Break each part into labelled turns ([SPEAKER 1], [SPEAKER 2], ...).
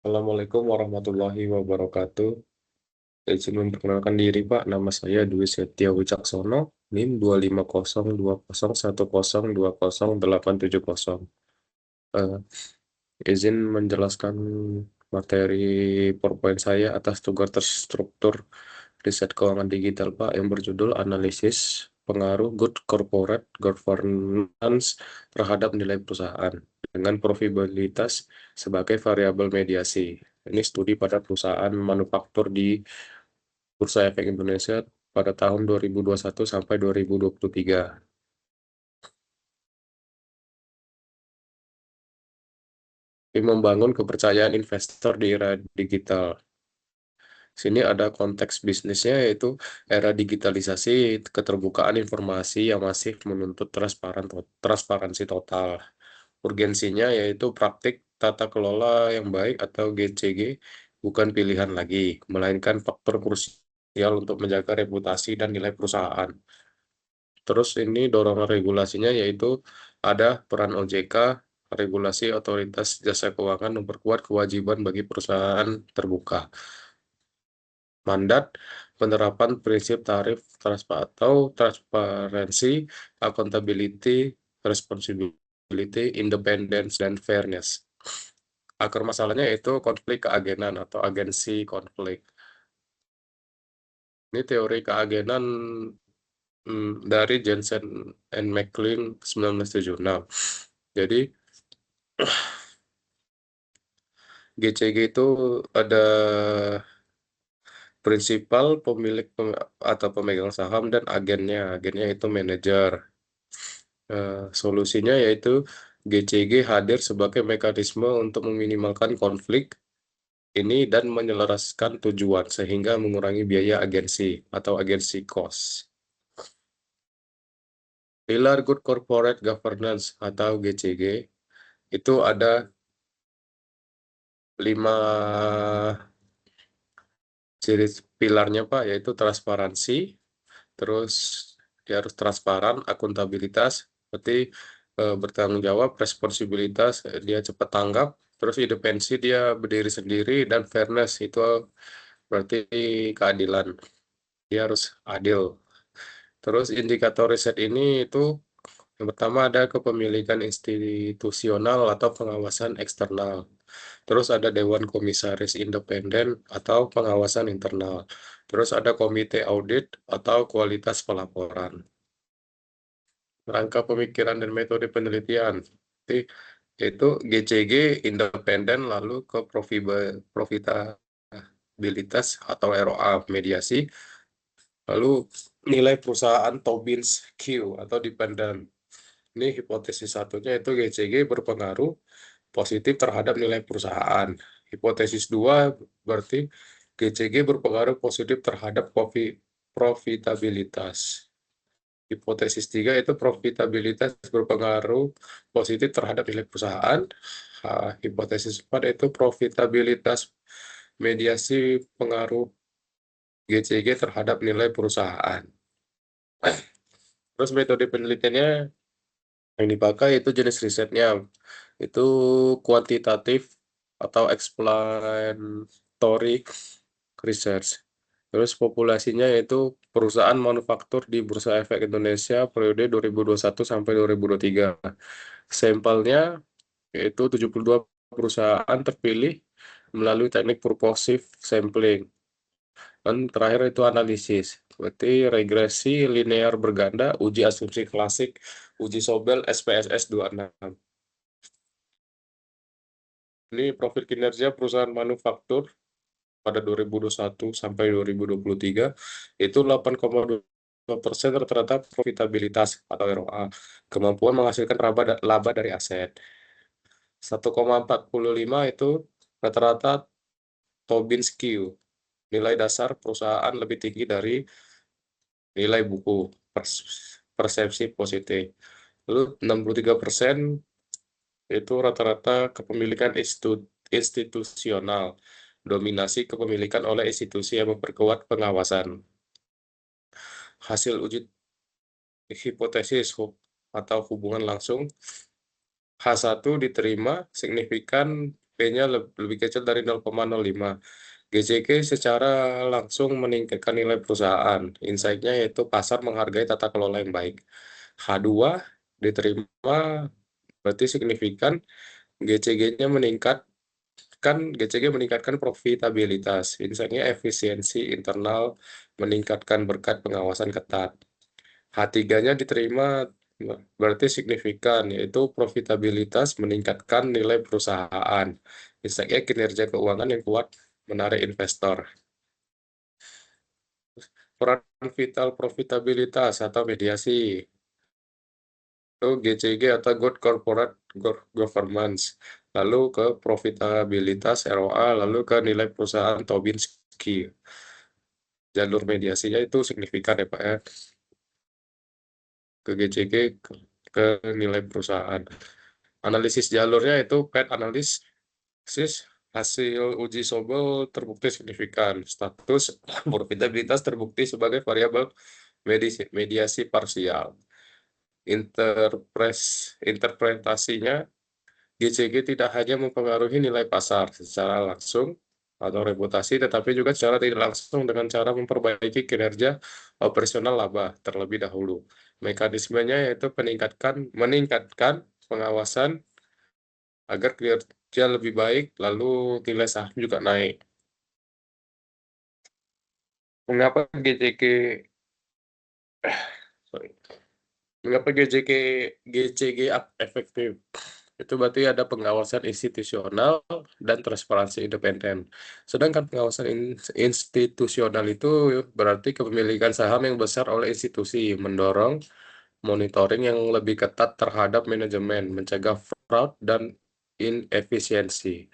[SPEAKER 1] Assalamualaikum warahmatullahi wabarakatuh. Izin memperkenalkan diri, Pak. Nama saya Dwi Setia Wicaksono, NIM 25020102080. Eh, izin menjelaskan materi PowerPoint saya atas tugas terstruktur riset keuangan digital, Pak, yang berjudul Analisis Pengaruh Good Corporate Governance terhadap nilai perusahaan dengan profitabilitas sebagai variabel mediasi. Ini studi pada perusahaan manufaktur di Bursa Efek Indonesia pada tahun 2021 sampai 2023. Ini membangun kepercayaan investor di era digital. Sini ada konteks bisnisnya, yaitu era digitalisasi, keterbukaan informasi yang masif menuntut transparansi total. Urgensinya yaitu praktik tata kelola yang baik atau GCG bukan pilihan lagi, melainkan faktor krusial untuk menjaga reputasi dan nilai perusahaan. Terus ini dorongan regulasinya yaitu ada peran OJK, regulasi otoritas jasa keuangan memperkuat kewajiban bagi perusahaan terbuka. Mandat penerapan prinsip tarif atau transparansi, accountability, responsibility, independence, dan fairness. Akar masalahnya itu konflik keagenan atau agensi konflik. Ini teori keagenan dari Jensen and McLean 1976. Jadi GCG itu ada prinsipal, pemilik atau pemegang saham, dan agennya. Agennya itu manajer. Solusinya yaitu GCG hadir sebagai mekanisme untuk meminimalkan konflik ini dan menyelaraskan tujuan sehingga mengurangi biaya agensi atau agensi cost. Pilar Good Corporate Governance atau GCG itu ada 5 ciri pilarnya, Pak, yaitu transparansi, terus dia harus transparan, akuntabilitas, berarti bertanggung jawab, responsibilitas, dia cepat tanggap, terus independensi, dia berdiri sendiri, dan fairness itu berarti keadilan, dia harus adil. Terus indikator riset ini itu yang pertama ada kepemilikan institusional atau pengawasan eksternal. Terus ada Dewan Komisaris Independen atau pengawasan internal. Terus ada Komite Audit atau kualitas pelaporan. Rangka pemikiran dan metode penelitian. Jadi, itu GCG independen, lalu ke profitabilitas atau ROA mediasi, lalu nilai perusahaan Tobin's Q atau dependent. Ini hipotesis satunya itu GCG berpengaruh positif terhadap nilai perusahaan. Hipotesis 2 berarti GCG berpengaruh positif terhadap profitabilitas. Hipotesis 3 itu profitabilitas berpengaruh positif terhadap nilai perusahaan. Hipotesis 4 itu profitabilitas mediasi pengaruh GCG terhadap nilai perusahaan. Terus metode penelitiannya yang dipakai itu jenis risetnya itu kuantitatif atau exploratory research. Terus populasinya yaitu perusahaan manufaktur di Bursa Efek Indonesia periode 2021 sampai 2023. Sampelnya yaitu 72 perusahaan terpilih melalui teknik purposive sampling. Dan terakhir itu analisis. Berarti regresi linear berganda, uji asumsi klasik, uji Sobel SPSS 26. Ini profil kinerja perusahaan manufaktur pada 2021 sampai 2023 itu 8,2% rata-rata profitabilitas atau ROA. Kemampuan menghasilkan laba dari aset. 1,45 itu rata-rata Tobin's Q. Nilai dasar perusahaan lebih tinggi dari nilai buku persepsi positif. Lalu 63% itu rata-rata kepemilikan institusional. Dominasi kepemilikan oleh institusi yang memperkuat pengawasan. Hasil uji hipotesis atau hubungan langsung H1 diterima signifikan P-nya lebih kecil dari 0,05. GCG secara langsung meningkatkan nilai perusahaan. Insight-nya yaitu pasar menghargai tata kelola yang baik. H2 diterima berarti signifikan. GCG-nya GCG meningkatkan profitabilitas. Insight-nya efisiensi internal meningkatkan berkat pengawasan ketat. H3-nya diterima berarti signifikan, yaitu profitabilitas meningkatkan nilai perusahaan. Misalnya kinerja keuangan yang kuat menarik investor. Peran vital profitabilitas atau mediasi. Itu GCG atau Good Corporate Governance. Lalu ke profitabilitas ROA, lalu ke nilai perusahaan Tobinski. Jalur mediasinya itu signifikan ya Pak ya. Ke GCG ke nilai perusahaan. Analisis jalurnya itu PET analisis hasil uji Sobel terbukti signifikan. Status profitabilitas terbukti sebagai variabel mediasi parsial. Interpretasinya, GCG tidak hanya mempengaruhi nilai pasar secara langsung atau reputasi, tetapi juga secara tidak langsung dengan cara memperbaiki kinerja operasional laba terlebih dahulu. Mekanismenya yaitu meningkatkan pengawasan agar kinerja lebih baik, lalu nilai saham juga naik. Mengapa GCG, sorry, mengapa GCG efektif? Itu berarti ada pengawasan institusional dan transparansi independen. Sedangkan pengawasan institusional itu berarti kepemilikan saham yang besar oleh institusi, mendorong monitoring yang lebih ketat terhadap manajemen, mencegah fraud dan inefisiensi.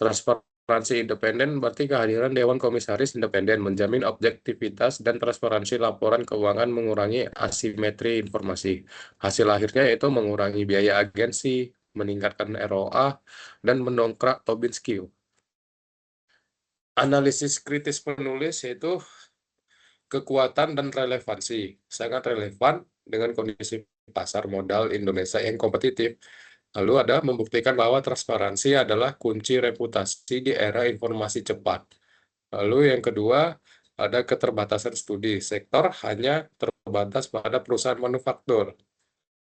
[SPEAKER 1] Transparansi independen berarti kehadiran Dewan Komisaris Independen menjamin objektivitas dan transparansi laporan keuangan, mengurangi asimetri informasi. Hasil akhirnya yaitu mengurangi biaya agensi, meningkatkan ROA, dan mendongkrak Tobin skill. Analisis kritis penulis yaitu kekuatan dan relevansi. Sangat relevan dengan kondisi pasar modal Indonesia yang kompetitif. Lalu ada membuktikan bahwa transparansi adalah kunci reputasi di era informasi cepat. Lalu yang kedua, ada keterbatasan studi. Sektor hanya terbatas pada perusahaan manufaktur.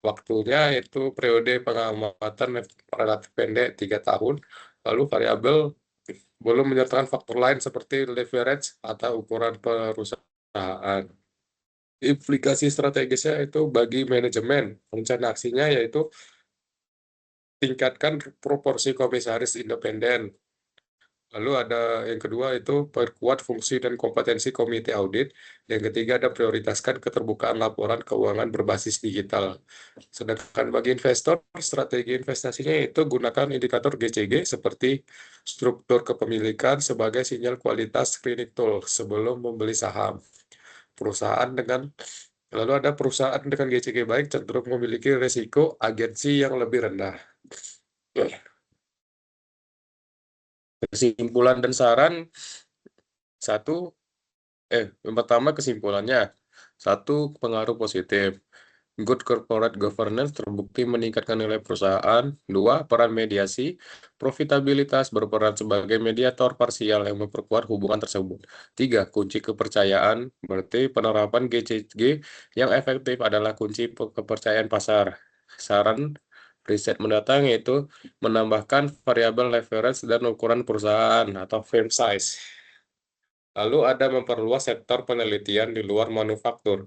[SPEAKER 1] Waktunya itu periode pengamatan relatif pendek 3 tahun. Lalu variabel belum menyertakan faktor lain seperti leverage atau ukuran perusahaan. Implikasi strategisnya itu bagi manajemen, rencana aksinya yaitu tingkatkan proporsi komisaris independen. Lalu ada yang kedua itu perkuat fungsi dan kompetensi komite audit. Yang ketiga ada prioritaskan keterbukaan laporan keuangan berbasis digital. Sedangkan bagi investor, strategi investasinya itu gunakan indikator GCG seperti struktur kepemilikan sebagai sinyal kualitas screening tool sebelum membeli saham. Lalu ada perusahaan dengan GCG baik cenderung memiliki risiko agensi yang lebih rendah. Kesimpulan dan saran, yang pertama kesimpulannya, satu, pengaruh positif. Good corporate governance terbukti meningkatkan nilai perusahaan. Dua, peran mediasi. Profitabilitas berperan sebagai mediator parsial yang memperkuat hubungan tersebut. Tiga, kunci kepercayaan. Berarti penerapan GCG yang efektif adalah kunci kepercayaan pasar. Saran riset mendatang yaitu menambahkan variabel leverage dan ukuran perusahaan atau firm size. Lalu ada memperluas sektor penelitian di luar manufaktur.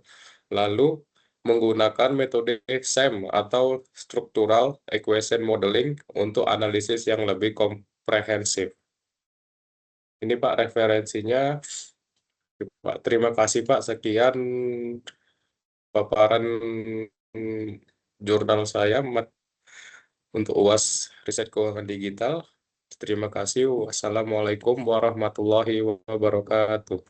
[SPEAKER 1] Lalu menggunakan metode SEM atau Structural Equation Modeling untuk analisis yang lebih komprehensif. Ini Pak referensinya. Pak, terima kasih Pak. Sekian paparan jurnal saya untuk UAS Riset Keuangan Digital. Terima kasih. Wassalamualaikum warahmatullahi wabarakatuh.